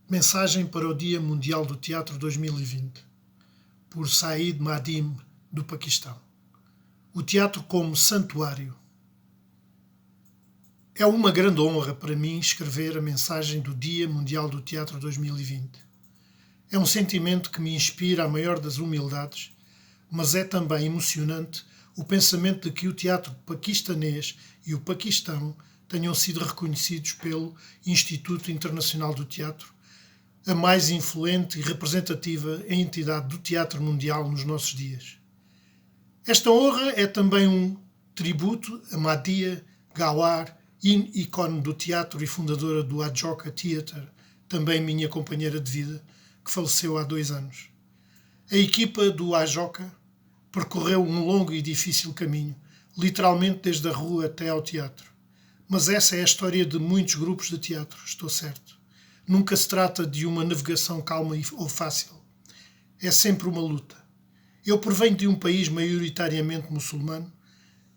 Mensagem para o Dia Mundial do Teatro 2020, por Saeed Madim, do Paquistão. O teatro como santuário. É uma grande honra para mim escrever a mensagem do Dia Mundial do Teatro 2020. É um sentimento que me inspira a maior das humildades, mas é também emocionante o pensamento de que o teatro paquistanês e o Paquistão tenham sido reconhecidos pelo Instituto Internacional do Teatro, a mais influente e representativa entidade do teatro mundial nos nossos dias. Esta honra é também um tributo a Madhya Gawar, ícone do teatro e fundadora do Ajoka Theatre, também minha companheira de vida, que faleceu há 2 anos. A equipa do Ajoka percorreu um longo e difícil caminho, literalmente desde a rua até ao teatro. Mas essa é a história de muitos grupos de teatro, estou certo. Nunca se trata de uma navegação calma ou fácil. É sempre uma luta. Eu provenho de um país maioritariamente muçulmano,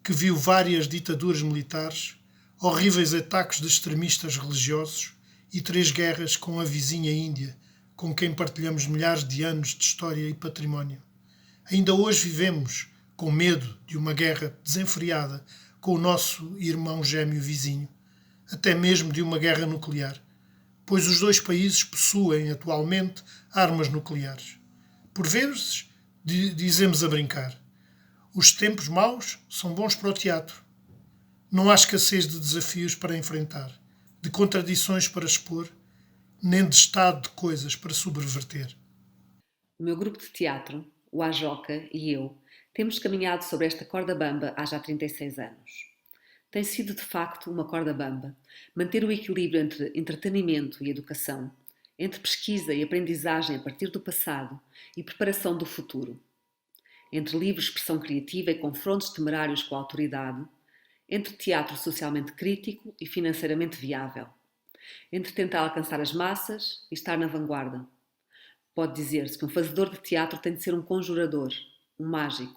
que viu várias ditaduras militares, horríveis ataques de extremistas religiosos e 3 guerras com a vizinha Índia, com quem partilhamos milhares de anos de história e património. Ainda hoje vivemos com medo de uma guerra desenfreada com o nosso irmão gêmeo vizinho, até mesmo de uma guerra nuclear, pois os 2 países possuem atualmente armas nucleares. Por vezes, dizemos a brincar, os tempos maus são bons para o teatro. Não há escassez de desafios para enfrentar, de contradições para expor, nem de estado de coisas para subverter. O meu grupo de teatro, o Ajoca e eu, temos caminhado sobre esta corda bamba há já 36 anos. Tem sido, de facto, uma corda bamba manter o equilíbrio entre entretenimento e educação, entre pesquisa e aprendizagem a partir do passado e preparação do futuro, entre livre expressão criativa e confrontos temerários com a autoridade, entre teatro socialmente crítico e financeiramente viável, entre tentar alcançar as massas e estar na vanguarda. Pode dizer-se que um fazedor de teatro tem de ser um conjurador, um mágico.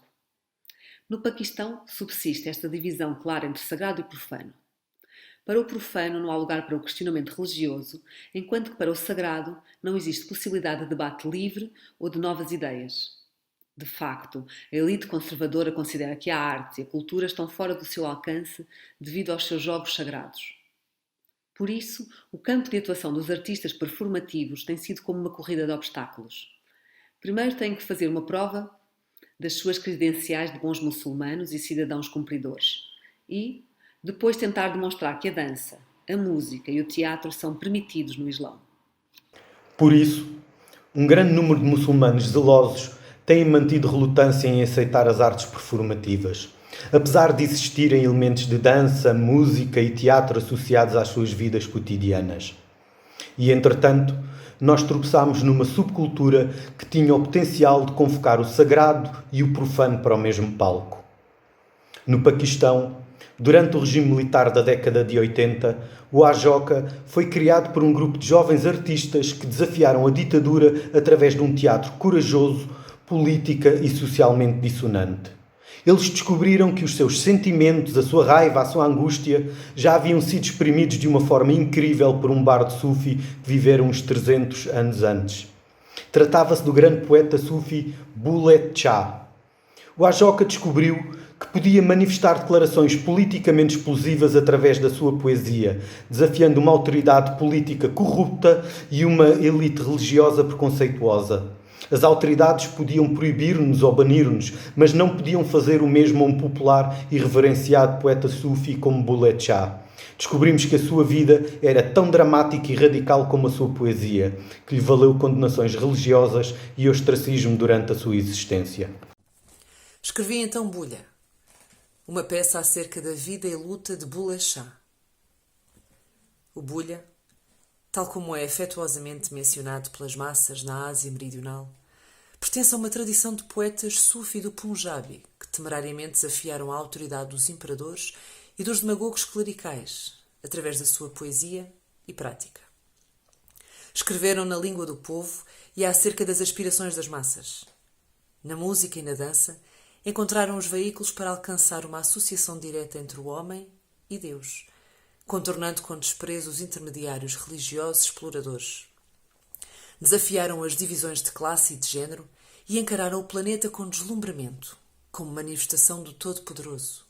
No Paquistão subsiste esta divisão clara entre sagrado e profano. Para o profano não há lugar para o questionamento religioso, enquanto que para o sagrado não existe possibilidade de debate livre ou de novas ideias. De facto, a elite conservadora considera que a arte e a cultura estão fora do seu alcance devido aos seus jogos sagrados. Por isso, o campo de atuação dos artistas performativos tem sido como uma corrida de obstáculos. Primeiro têm que fazer uma prova das suas credenciais de bons muçulmanos e cidadãos cumpridores e, depois, tentar demonstrar que a dança, a música e o teatro são permitidos no Islão. Por isso, um grande número de muçulmanos zelosos têm mantido relutância em aceitar as artes performativas, apesar de existirem elementos de dança, música e teatro associados às suas vidas cotidianas. E, entretanto, nós tropeçámos numa subcultura que tinha o potencial de convocar o sagrado e o profano para o mesmo palco. No Paquistão, durante o regime militar da década de 80, o Ajoka foi criado por um grupo de jovens artistas que desafiaram a ditadura através de um teatro corajoso, política e socialmente dissonante. Eles descobriram que os seus sentimentos, a sua raiva, a sua angústia, já haviam sido exprimidos de uma forma incrível por um bardo sufi que vivera uns 300 anos antes. Tratava-se do grande poeta sufi Bulleh Shah. O Ajoka descobriu que podia manifestar declarações politicamente explosivas através da sua poesia, desafiando uma autoridade política corrupta e uma elite religiosa preconceituosa. As autoridades podiam proibir-nos ou banir-nos, mas não podiam fazer o mesmo a um popular e reverenciado poeta sufi como Bulleh Shah. Descobrimos que a sua vida era tão dramática e radical como a sua poesia, que lhe valeu condenações religiosas e ostracismo durante a sua existência. Escrevi então Bulha, uma peça acerca da vida e luta de Bulleh Shah. O Bulha, tal como é afetuosamente mencionado pelas massas na Ásia Meridional, pertence a uma tradição de poetas sufi do Punjabi que temerariamente desafiaram a autoridade dos imperadores e dos demagogos clericais, através da sua poesia e prática. Escreveram na língua do povo e acerca das aspirações das massas. Na música e na dança, encontraram os veículos para alcançar uma associação direta entre o homem e Deus, contornando com desprezo os intermediários religiosos exploradores. desafiaram as divisões de classe e de género e encararam o planeta com deslumbramento, como manifestação do Todo-Poderoso.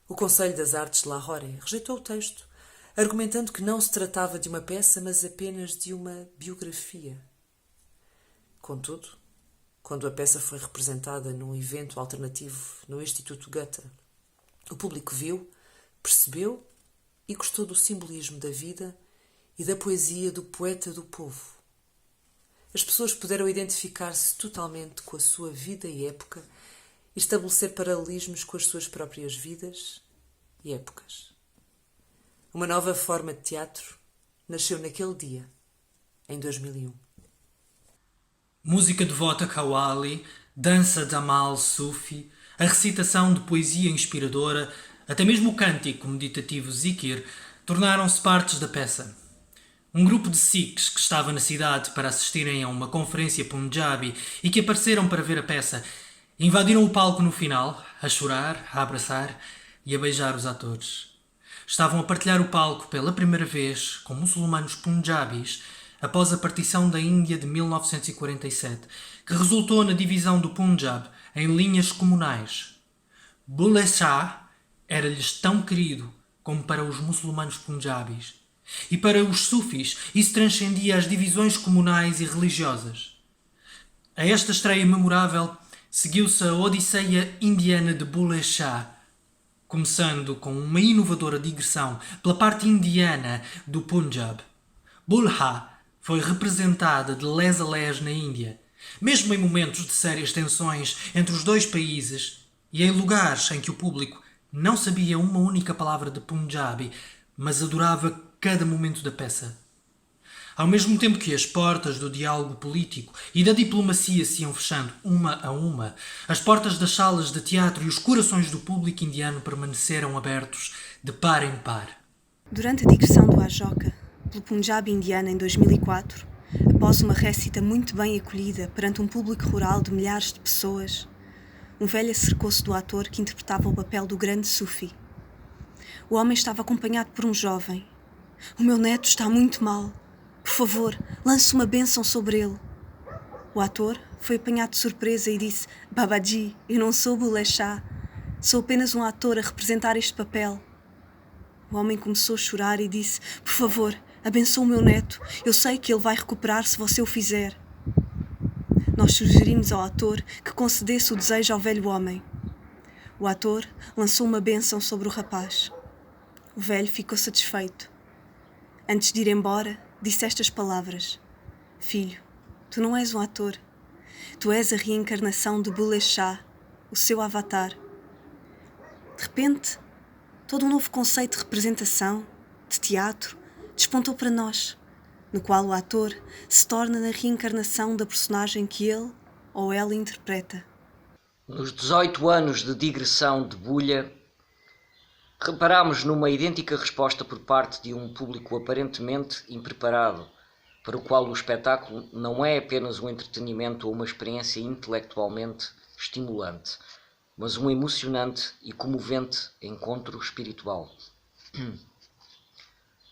O Conselho das Artes de Lahore rejeitou o texto, argumentando que não se tratava de uma peça, mas apenas de uma biografia. Contudo, quando a peça foi representada num evento alternativo no Instituto Goethe, o público viu, percebeu e gostou do simbolismo da vida e da poesia do poeta do povo. As pessoas puderam identificar-se totalmente com a sua vida e época e estabelecer paralelismos com as suas próprias vidas e épocas. Uma nova forma de teatro nasceu naquele dia, em 2001. Música devota Qawwali, dança de Amal Sufi, a recitação de poesia inspiradora, até mesmo o cântico meditativo Zikir, tornaram-se partes da peça. Um grupo de Sikhs que estava na cidade para assistirem a uma conferência Punjabi e que apareceram para ver a peça, invadiram o palco no final, a chorar, a abraçar e a beijar os atores. Estavam a partilhar o palco pela primeira vez com muçulmanos punjabis após a partição da Índia de 1947, que resultou na divisão do Punjab em linhas comunais. Bulleh Shah era-lhes tão querido como para os muçulmanos punjabis. E para os sufis isso transcendia as divisões comunais e religiosas. A esta estreia memorável seguiu-se a Odisseia Indiana de Bulleh Shah, começando com uma inovadora digressão pela parte indiana do Punjab. Bulha foi representada de les a les na Índia, mesmo em momentos de sérias tensões entre os dois países e em lugares em que o público não sabia uma única palavra de Punjabi, mas adorava cada momento da peça. Ao mesmo tempo que as portas do diálogo político e da diplomacia se iam fechando uma a uma, as portas das salas de teatro e os corações do público indiano permaneceram abertos de par em par. Durante a digressão do Ajoka, pelo Punjab indiano em 2004, após uma récita muito bem acolhida perante um público rural de milhares de pessoas, um velho acercou-se do ator que interpretava o papel do grande Sufi. O homem estava acompanhado por um jovem. "O meu neto está muito mal. Por favor, lance uma bênção sobre ele." O ator foi apanhado de surpresa e disse: "Babaji, eu não sou Bulleh Shah. Sou apenas um ator a representar este papel." O homem começou a chorar e disse: "Por favor, abençoe o meu neto. Eu sei que ele vai recuperar se você o fizer." Nós sugerimos ao ator que concedesse o desejo ao velho homem. O ator lançou uma bênção sobre o rapaz. O velho ficou satisfeito. Antes de ir embora, disse estas palavras: "Filho, tu não és um ator. Tu és a reencarnação de Bulleh Shah, o seu avatar." De repente, todo um novo conceito de representação, de teatro, despontou para nós, no qual o ator se torna na reencarnação da personagem que ele ou ela interpreta. Nos 18 anos de digressão de Bulha, reparámos numa idêntica resposta por parte de um público aparentemente impreparado, para o qual o espetáculo não é apenas um entretenimento ou uma experiência intelectualmente estimulante, mas um emocionante e comovente encontro espiritual.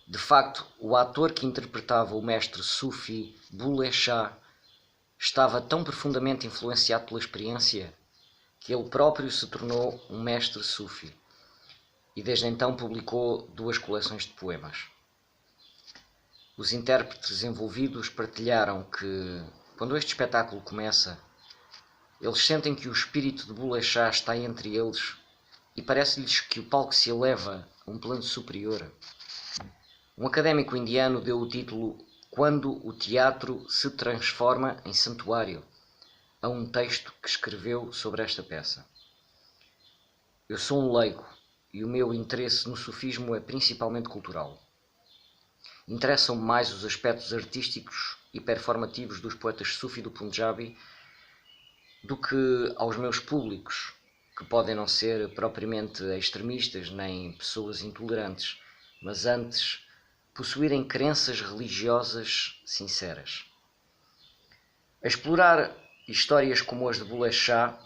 De facto, o ator que interpretava o mestre Sufi Bulleh Shah estava tão profundamente influenciado pela experiência que ele próprio se tornou um mestre Sufi e desde então publicou 2 coleções de poemas. Os intérpretes envolvidos partilharam que, quando este espetáculo começa, eles sentem que o espírito de Bulleh Shah está entre eles e parece-lhes que o palco se eleva a um plano superior. Um académico indiano deu o título "Quando o teatro se transforma em santuário" a um texto que escreveu sobre esta peça. Eu sou um leigo e o meu interesse no sufismo é principalmente cultural. Interessam-me mais os aspectos artísticos e performativos dos poetas sufi do Punjabi do que aos meus públicos, que podem não ser propriamente extremistas nem pessoas intolerantes, mas antes possuírem crenças religiosas sinceras. A explorar histórias como as de Bulleh Shah,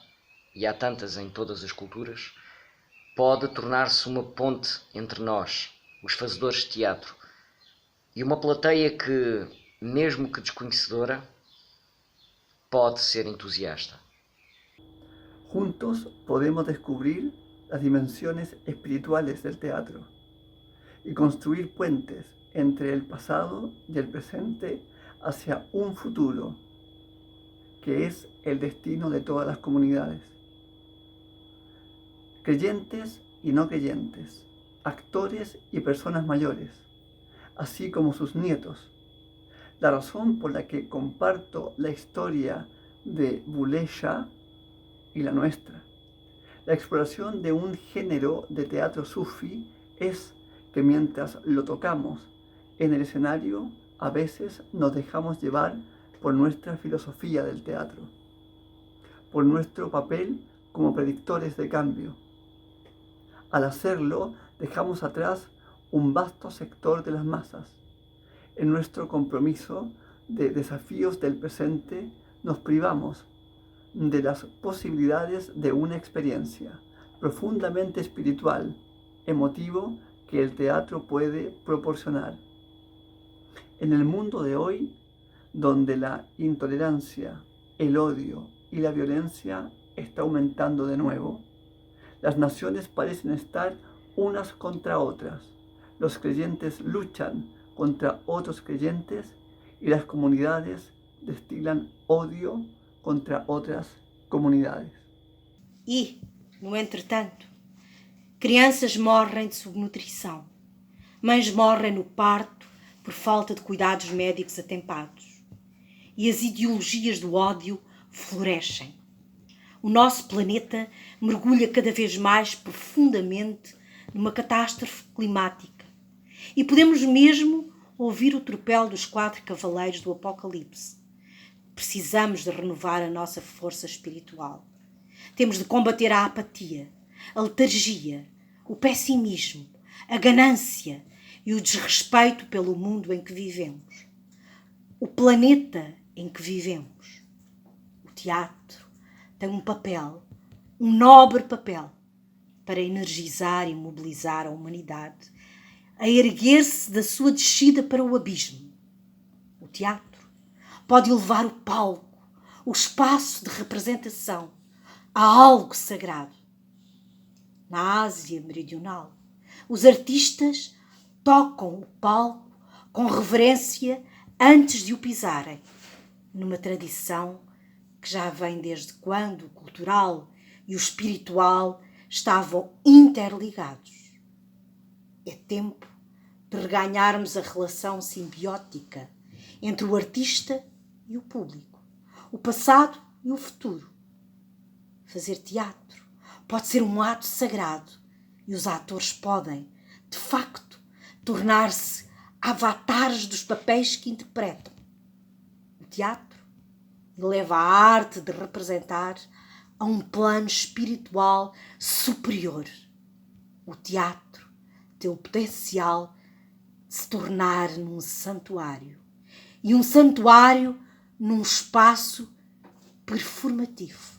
e há tantas em todas as culturas, pode tornar-se uma ponte entre nós, os fazedores de teatro, e uma plateia que, mesmo que desconhecedora, pode ser entusiasta. Juntos podemos descubrir las dimensiones espirituales del teatro y construir puentes entre el pasado y el presente hacia un futuro que es el destino de todas las comunidades. Creyentes y no creyentes, actores y personas mayores, así como sus nietos. La razón por la que comparto la historia de Bulleh Shah y la nuestra, la exploración de un género de teatro sufi, es que mientras lo tocamos en el escenario, a veces nos dejamos llevar por nuestra filosofía del teatro, por nuestro papel como predictores de cambio. Al hacerlo, dejamos atrás un vasto sector de las masas. En nuestro compromiso de desafíos del presente, nos privamos de las posibilidades de una experiencia profundamente espiritual, emotivo, que el teatro puede proporcionar. En el mundo de hoy, donde la intolerancia, el odio y la violencia está aumentando de nuevo, las naciones parecen estar unas contra otras. Los creyentes luchan contra otros creyentes y las comunidades destilan odio contra outras comunidades. E, no entretanto, crianças morrem de subnutrição, mães morrem no parto por falta de cuidados médicos atempados e as ideologias do ódio florescem. O nosso planeta mergulha cada vez mais profundamente numa catástrofe climática e podemos mesmo ouvir o tropel dos 4 cavaleiros do Apocalipse. Precisamos de renovar a nossa força espiritual. Temos de combater a apatia, a letargia, o pessimismo, a ganância e o desrespeito pelo mundo em que vivemos. O planeta em que vivemos. O teatro tem um papel, um nobre papel, para energizar e mobilizar a humanidade a erguer-se da sua descida para o abismo. O teatro pode elevar o palco, o espaço de representação, a algo sagrado. Na Ásia Meridional, os artistas tocam o palco com reverência antes de o pisarem, numa tradição que já vem desde quando o cultural e o espiritual estavam interligados. É tempo de reganharmos a relação simbiótica entre o artista e o público, o passado e o futuro. Fazer teatro pode ser um ato sagrado e os atores podem, de facto, tornar-se avatares dos papéis que interpretam. O teatro eleva a arte de representar a um plano espiritual superior. O teatro tem o potencial de se tornar num santuário, e um santuário num espaço performativo.